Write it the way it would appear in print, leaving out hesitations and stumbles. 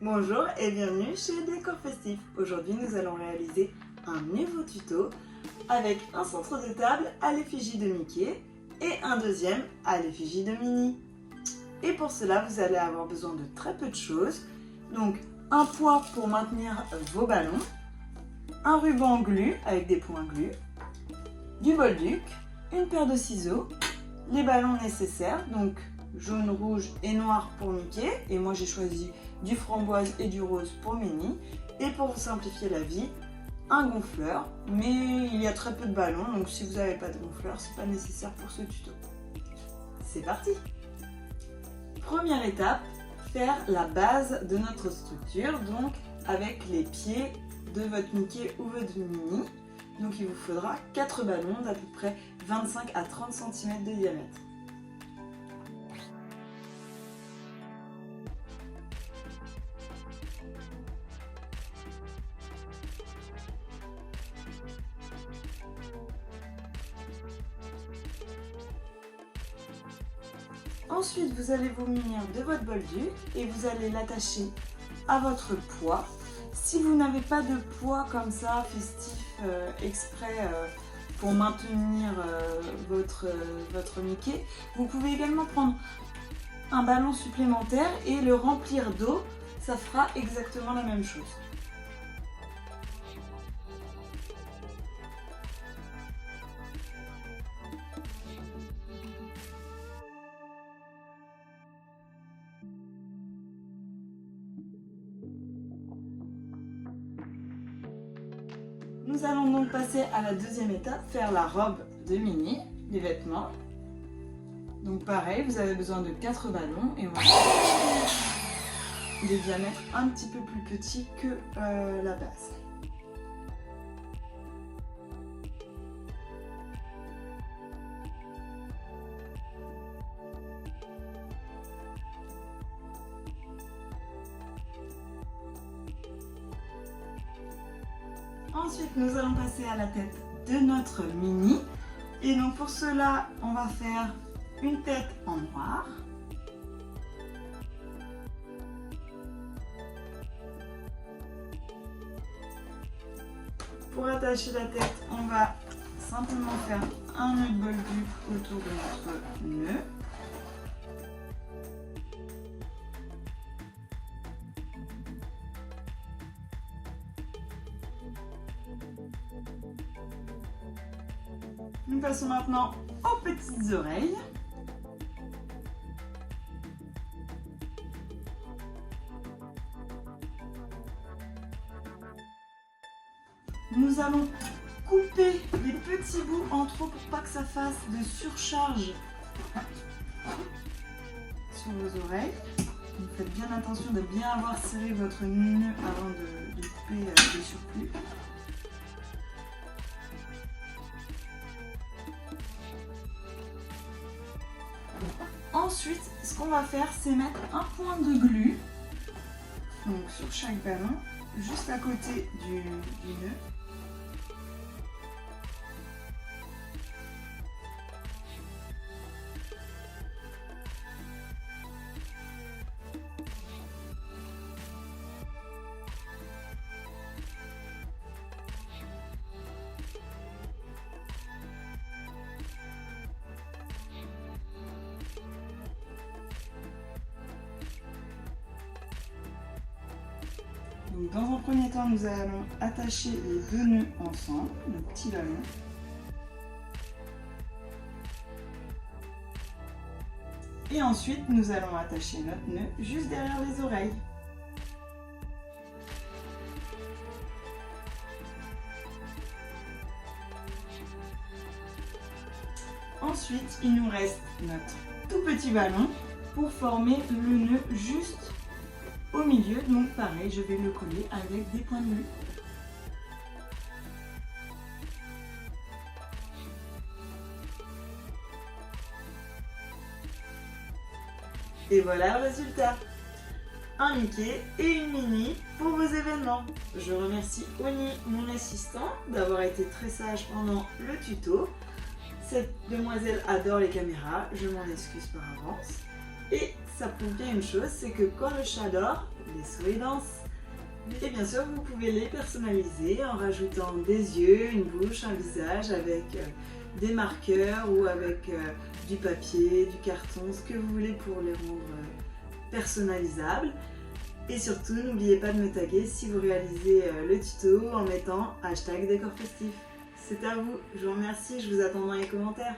Bonjour et bienvenue chez Décor Festif. Aujourd'hui nous allons réaliser un nouveau tuto avec un centre de table à l'effigie de Mickey et un deuxième à l'effigie de Minnie. Et pour cela vous allez avoir besoin de très peu de choses. Donc un poids pour maintenir vos ballons, un ruban glu avec des points glu, du bolduc, une paire de ciseaux, les ballons nécessaires, donc jaune, rouge et noir pour Mickey, et moi j'ai choisi du framboise et du rose pour Minnie. Et pour vous simplifier la vie, un gonfleur, mais il y a très peu de ballons, donc si vous n'avez pas de gonfleur, c'est pas nécessaire pour ce tuto. C'est parti! Première étape, faire la base de notre structure, donc avec les pieds de votre Mickey ou votre Minnie. Donc il vous faudra 4 ballons d'à peu près 25 à 30 cm de diamètre. Ensuite, vous allez vous munir de votre bolduc et vous allez l'attacher à votre poids. Si vous n'avez pas de poids comme ça, festif, exprès pour maintenir votre Mickey, vous pouvez également prendre un ballon supplémentaire et le remplir d'eau. Ça fera exactement la même chose. Nous allons donc passer à la deuxième étape, faire la robe de Minnie, les vêtements. Donc pareil, vous avez besoin de 4 ballons et on va faire des diamètres un petit peu plus petits que la base. Ensuite, nous allons passer à la tête de notre Minnie. Et donc pour cela, on va faire une tête en noir. Pour attacher la tête, on va simplement faire un nœud de bolduc autour de notre nœud. Nous passons maintenant aux petites oreilles. Nous allons couper les petits bouts en trop pour pas que ça fasse de surcharge sur vos oreilles. Donc faites bien attention de bien avoir serré votre nœud avant de couper les surplus. Ensuite, ce qu'on va faire, c'est mettre un point de glu donc sur chaque ballon, juste à côté du nœud. Donc, dans un premier temps, nous allons attacher les deux nœuds ensemble, le petit ballon. Et ensuite, nous allons attacher notre nœud juste derrière les oreilles. Ensuite, il nous reste notre tout petit ballon pour former le nœud juste au milieu. Donc pareil, je vais le coller avec des points de glu. Et voilà le résultat. Un Mickey et une Minnie pour vos événements. Je remercie Oni, mon assistant, d'avoir été très sage pendant le tuto. Cette demoiselle adore les caméras, je m'en excuse par avance. Et ça prouve bien une chose, c'est que quand le chat dort, les souris dansent. Et bien sûr, vous pouvez les personnaliser en rajoutant des yeux, une bouche, un visage avec des marqueurs ou avec du papier, du carton, ce que vous voulez pour les rendre personnalisables. Et surtout, n'oubliez pas de me taguer si vous réalisez le tuto en mettant #décor festif. C'est à vous, je vous remercie, je vous attends dans les commentaires.